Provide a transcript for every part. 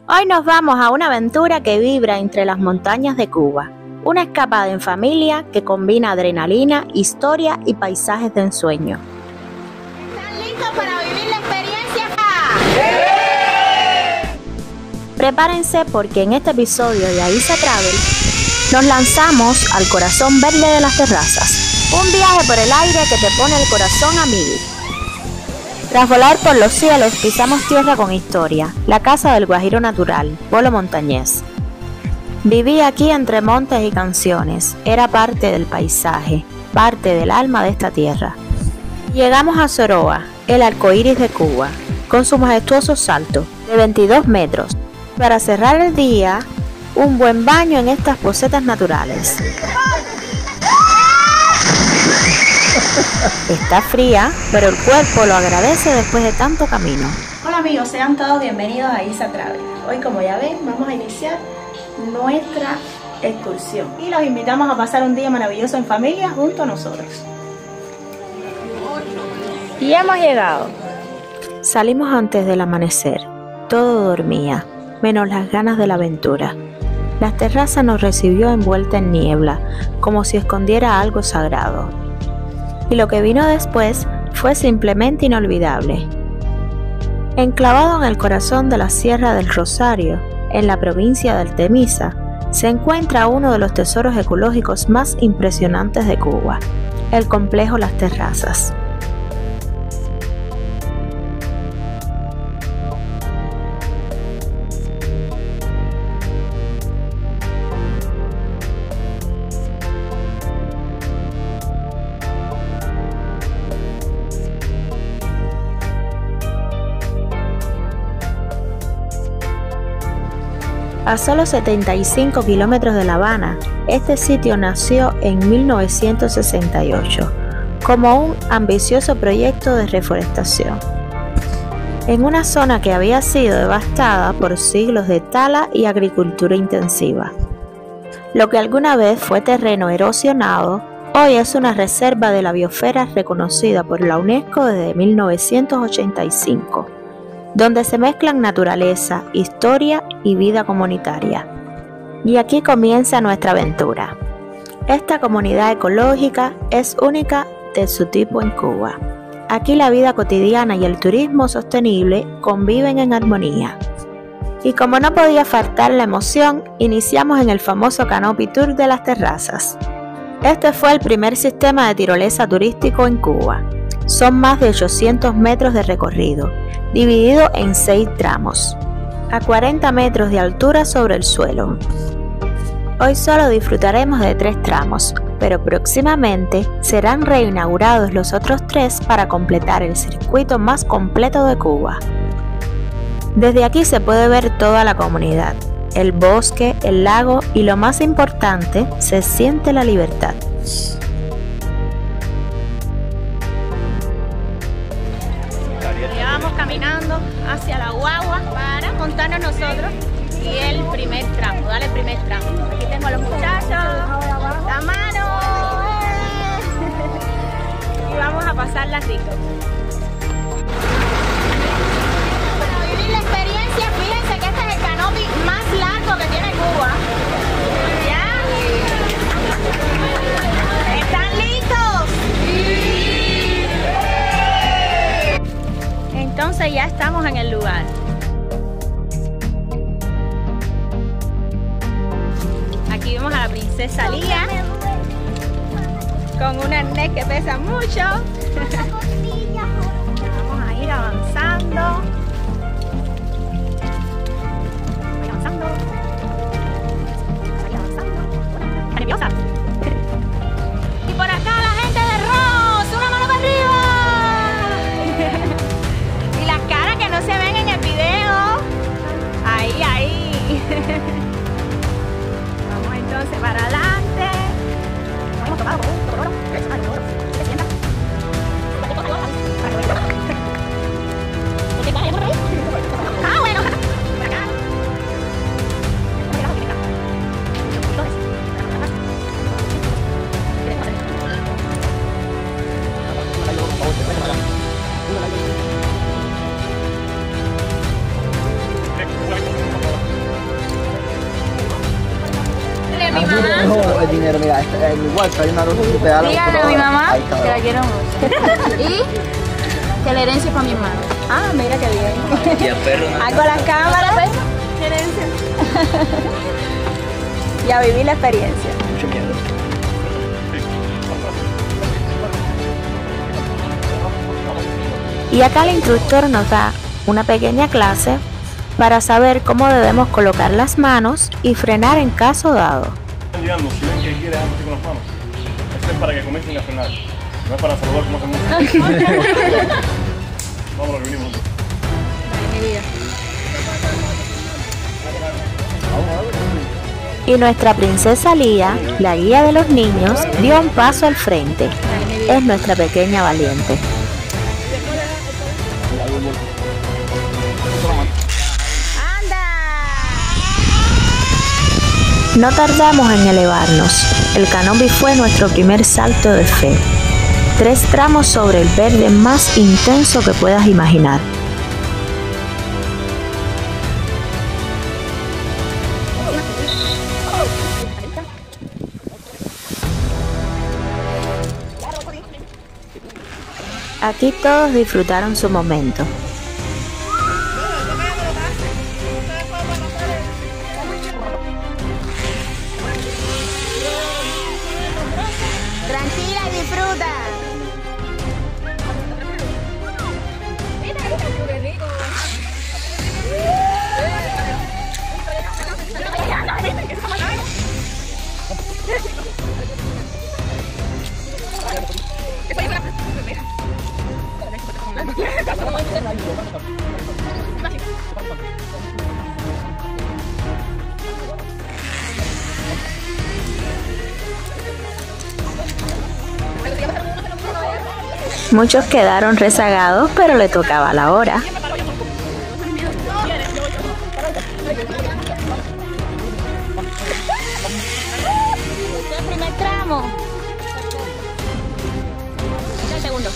Hoy nos vamos a una aventura que vibra entre las montañas de Cuba. Una escapada en familia que combina adrenalina, historia y paisajes de ensueño. ¿Están listos para vivir la experiencia? ¡Sí! Prepárense porque en este episodio de AISA Travel nos lanzamos al corazón verde de las terrazas. Un viaje por el aire que te pone el corazón a mil. Tras volar por los cielos, pisamos tierra con historia, la casa del guajiro natural, Polo Montañés. Viví aquí entre montes y canciones, era parte del paisaje, parte del alma de esta tierra. Llegamos a Soroa, el arcoíris de Cuba, con su majestuoso salto de 22 metros. Para cerrar el día, un buen baño en estas posetas naturales. Está fría, pero el cuerpo lo agradece después de tanto camino. Hola amigos, sean todos bienvenidos a AISA Travel. Hoy, como ya ven, vamos a iniciar nuestra excursión y los invitamos a pasar un día maravilloso en familia junto a nosotros. Y hemos llegado. Salimos antes del amanecer. Todo dormía, menos las ganas de la aventura. La terraza nos recibió envuelta en niebla, como si escondiera algo sagrado. Y lo que vino después fue simplemente inolvidable. Enclavado en el corazón de la Sierra del Rosario, en la provincia del Temisa, se encuentra uno de los tesoros ecológicos más impresionantes de Cuba, el complejo Las Terrazas. A solo 75 kilómetros de La Habana, este sitio nació en 1968 como un ambicioso proyecto de reforestación. En una zona que había sido devastada por siglos de tala y agricultura intensiva. Lo que alguna vez fue terreno erosionado, hoy es una reserva de la biosfera reconocida por la UNESCO desde 1985. Donde se mezclan naturaleza, historia y vida comunitaria. Y aquí comienza nuestra aventura. Esta comunidad ecológica es única de su tipo en Cuba. Aquí la vida cotidiana y el turismo sostenible conviven en armonía. Y como no podía faltar la emoción, iniciamos en el famoso Canopy Tour de las terrazas. Este fue el primer sistema de tirolesa turístico en Cuba. Son más de 800 metros de recorrido, dividido en 6 tramos, a 40 metros de altura sobre el suelo. Hoy solo disfrutaremos de 3 tramos, pero próximamente serán reinaugurados los otros 3 para completar el circuito más completo de Cuba. Desde aquí se puede ver toda la comunidad, el bosque, el lago y lo más importante, se siente la libertad. Caminando hacia la guagua para montarnos nosotros y el primer tramo, dale el primer tramo. Aquí tengo a los muchachos, la mano y vamos a pasarla rico. Para vivir la experiencia, fíjense que este es el canopy más largo que tiene Cuba. ¿Ya? ¿Están listos? Entonces ya estamos en el lugar. Aquí vemos a la princesa Lía con un arnés que pesa mucho. Vamos a ir avanzando. Voy avanzando. Voy avanzando. ¿Está nerviosa? Y por acá la gente de Ross, una mano para arriba. No se ven en el video. Ahí. Vamos entonces para adelante. compañero, mira, en mi WhatsApp hay una rosa que te da la Dígale a mi mamá Ahí está, que la quiero mucho. Y que la herencia es para mi hermano. Ah, mira qué bien. Y a perro, ¿no? Algo a las cámaras. Herencia. Y a vivir la experiencia. Mucho miedo. Y acá el instructor nos da una pequeña clase para saber cómo debemos colocar las manos y frenar en caso dado. Están llegando, si ven que quiere antes con las manos, esto es para que comiencen a frenar, no es para saludar como hacemos. Vamos a lo que vinimos. Y nuestra princesa Lía, la guía de los niños, dio un paso al frente. Es nuestra pequeña valiente. No tardamos en elevarnos. El canopy fue nuestro primer salto de fe. 3 tramos sobre el verde más intenso que puedas imaginar. Aquí todos disfrutaron su momento. Tranquila y disfruta. Muchos quedaron rezagados, pero le tocaba la hora. Este es el primer tramo. Este es el segundo.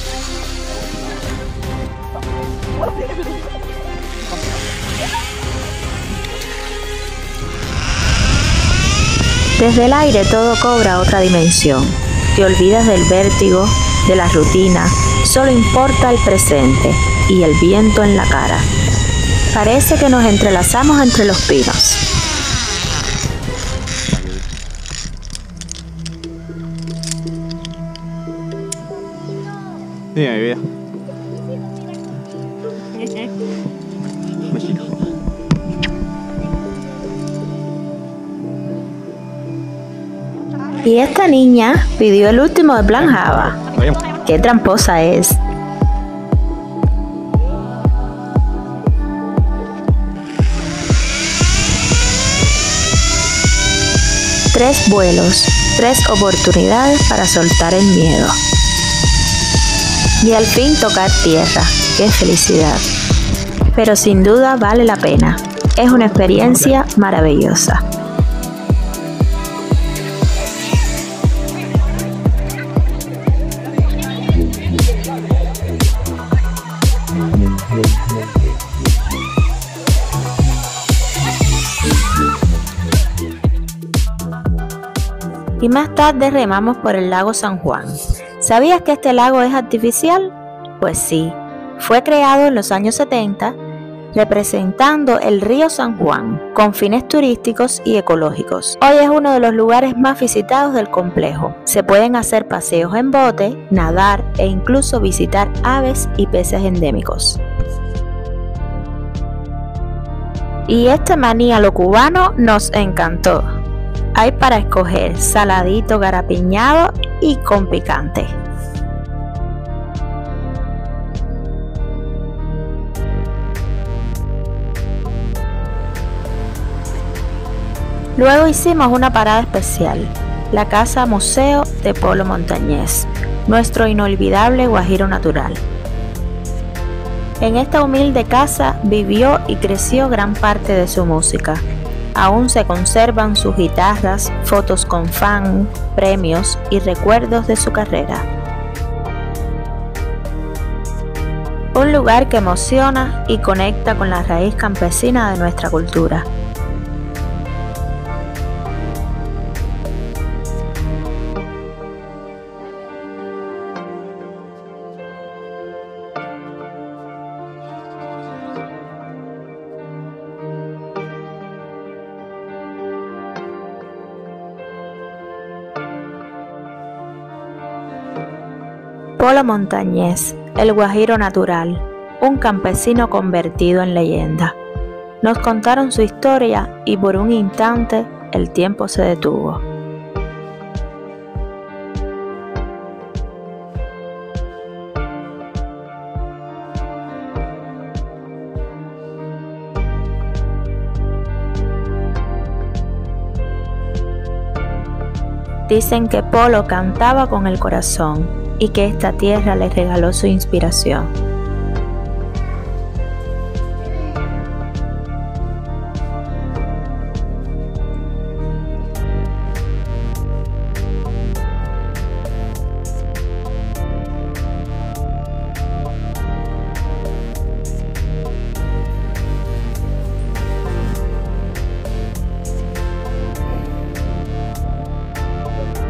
Desde el aire todo cobra otra dimensión. Te olvidas del vértigo, de la rutina, solo importa el presente y el viento en la cara. Parece que nos entrelazamos entre los pinos. Dime, mi vida. Besito. Y esta niña pidió el último de Plan Java. ¡Qué tramposa es! Tres vuelos, 3 oportunidades para soltar el miedo. Y al fin tocar tierra. ¡Qué felicidad! Pero sin duda vale la pena. Es una experiencia maravillosa. Y más tarde remamos por el lago San Juan. ¿Sabías que este lago es artificial? Pues sí, fue creado en los años 70 representando el río San Juan con fines turísticos y ecológicos. Hoy es uno de los lugares más visitados del complejo. Se pueden hacer paseos en bote, nadar e incluso visitar aves y peces endémicos. Y este maní a lo cubano nos encantó. Hay para escoger saladito, garapiñado y con picante. Luego hicimos una parada especial, la Casa Museo de Polo Montañés, nuestro inolvidable guajiro natural. En esta humilde casa vivió y creció gran parte de su música. Aún se conservan sus guitarras, fotos con fans, premios y recuerdos de su carrera. Un lugar que emociona y conecta con la raíz campesina de nuestra cultura. Polo Montañés, el guajiro natural, un campesino convertido en leyenda. Nos contaron su historia y por un instante el tiempo se detuvo. Dicen que Polo cantaba con el corazón y que esta tierra le regaló su inspiración.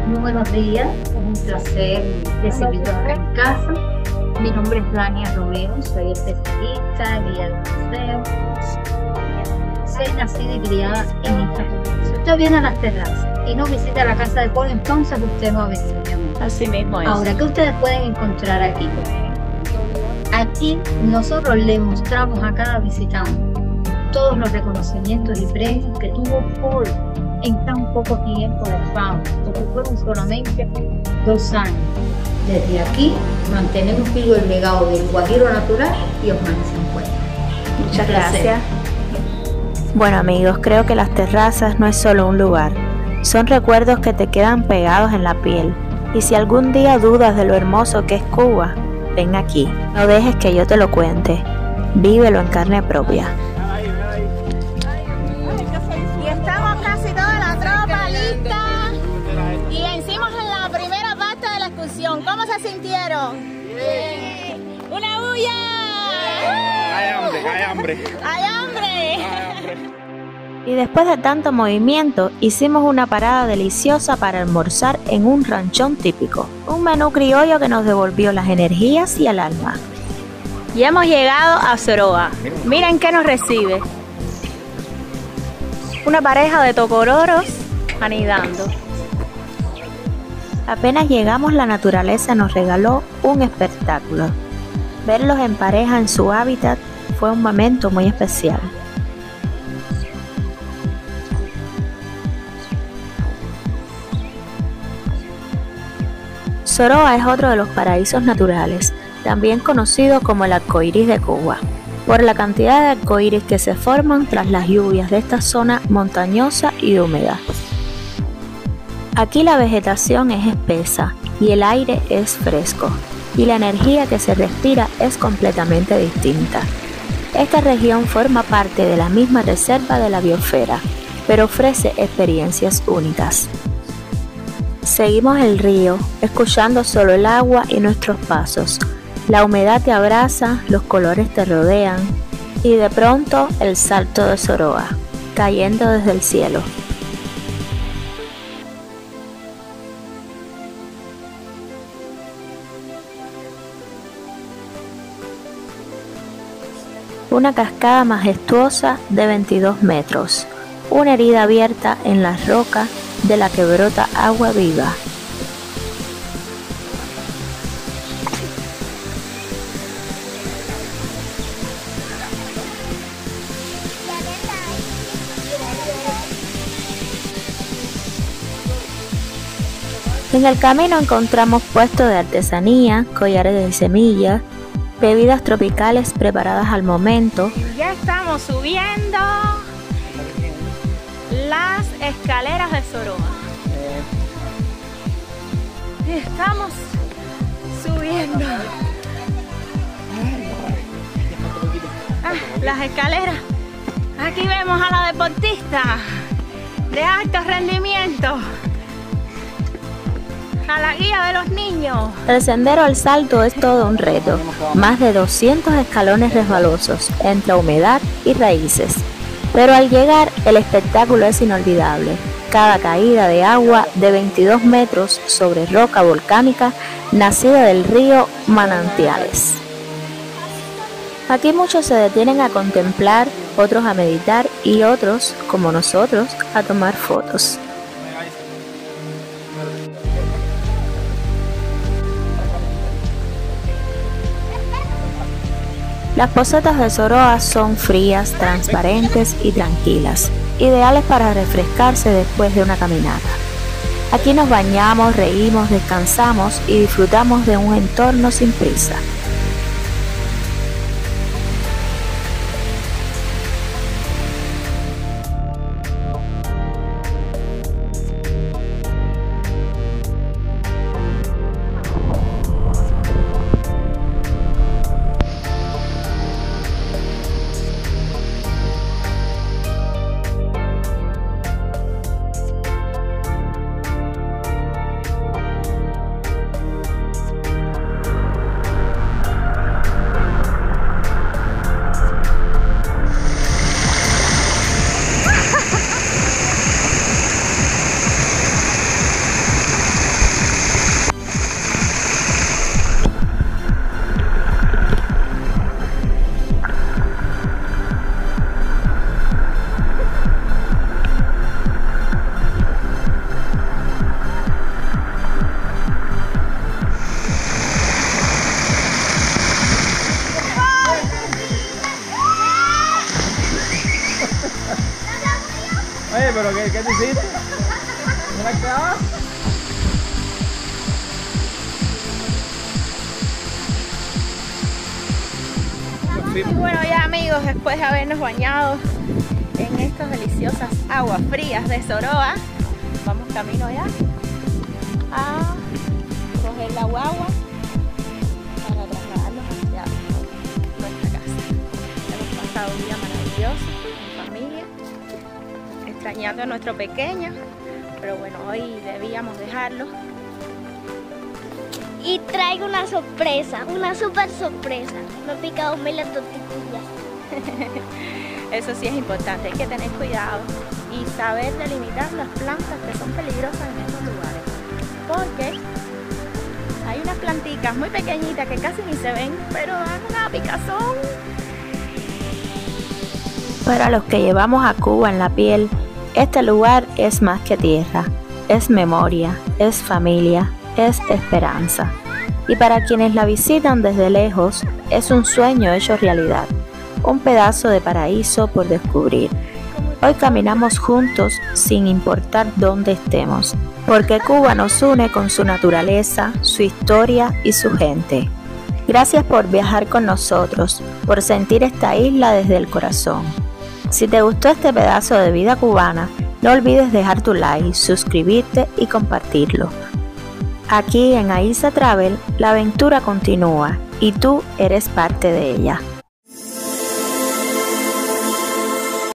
Muy buenos días, es un placer recibirlos acá en casa. Mi nombre es Dania Romero, soy especialista, guía de museo. Soy nacida y criada en esta comunidad. Si usted viene a Las Terrazas y no visita la casa de Polo, entonces usted no ha venido, mi amor. Así mismo es. Ahora, ¿qué ustedes pueden encontrar aquí? Aquí nosotros le mostramos a cada visitante todos los reconocimientos y premios que tuvo Polo en tan poco tiempo de fama, porque fueron solamente 2 años. Desde aquí mantenemos vivo el legado del guajiro natural y Osmani Sanjuela. Muchas gracias. Bueno amigos, creo que Las Terrazas no es solo un lugar, son recuerdos que te quedan pegados en la piel. Y si algún día dudas de lo hermoso que es Cuba, ven aquí, no dejes que yo te lo cuente, vívelo en carne propia. Y estamos casi toda la tropa lista. Y vencimos en la primera parte de la excursión. ¿Cómo se sintieron? Bien. ¡Una bulla! Hay hambre, hay hambre. ¡Hay hambre! Y después de tanto movimiento, hicimos una parada deliciosa para almorzar en un ranchón típico. Un menú criollo que nos devolvió las energías y el alma. Y hemos llegado a Soroa. Miren qué nos recibe. Una pareja de tocororos anidando. Apenas llegamos, la naturaleza nos regaló un espectáculo. Verlos en pareja en su hábitat fue un momento muy especial. Soroa es otro de los paraísos naturales, también conocido como el arcoíris de Cuba, por la cantidad de arcoíris que se forman tras las lluvias de esta zona montañosa y húmeda. Aquí la vegetación es espesa y el aire es fresco, y la energía que se respira es completamente distinta. Esta región forma parte de la misma reserva de la biosfera, pero ofrece experiencias únicas. Seguimos el río, escuchando solo el agua y nuestros pasos. La humedad te abraza, los colores te rodean, y de pronto el salto de Soroa, cayendo desde el cielo. Una cascada majestuosa de 22 metros, una herida abierta en la roca de la que brota agua viva. En el camino encontramos puestos de artesanía, collares de semillas, bebidas tropicales preparadas al momento. Ya estamos subiendo las escaleras de Soroa. Estamos subiendo las escaleras. Aquí vemos a la deportista de alto rendimiento, a la guía de los niños. El sendero al salto es todo un reto, más de 200 escalones resbalosos entre humedad y raíces. Pero al llegar el espectáculo es inolvidable. Cada caída de agua de 22 metros sobre roca volcánica nacida del río Manantiales. Aquí muchos se detienen a contemplar, otros a meditar y otros, como nosotros, a tomar fotos. Las posetas de Soroa son frías, transparentes y tranquilas, ideales para refrescarse después de una caminata. Aquí nos bañamos, reímos, descansamos y disfrutamos de un entorno sin prisa. Oye, pero ¿qué te hiciste? ¿No la clavas? Bueno, ya amigos, después de habernos bañado en estas deliciosas aguas frías de Soroa, vamos camino ya a coger la guagua para trasladarnos hacia nuestra casa. Hemos pasado un día maravilloso en familia, extrañando a nuestro pequeño, pero bueno, hoy debíamos dejarlo. Y traigo una sorpresa, una super sorpresa. Me he picado 1000 tortillas. Eso sí es importante, hay que tener cuidado y saber delimitar las plantas que son peligrosas en estos lugares. Porque hay unas plantitas muy pequeñitas que casi ni se ven, pero dan una picazón. Para los que llevamos a Cuba en la piel, este lugar es más que tierra, es memoria, es familia, es esperanza. Y para quienes la visitan desde lejos, es un sueño hecho realidad, un pedazo de paraíso por descubrir. Hoy caminamos juntos sin importar dónde estemos, porque Cuba nos une con su naturaleza, su historia y su gente. Gracias por viajar con nosotros, por sentir esta isla desde el corazón. Si te gustó este pedazo de vida cubana, no olvides dejar tu like, suscribirte y compartirlo. Aquí en AISA Travel, la aventura continúa y tú eres parte de ella.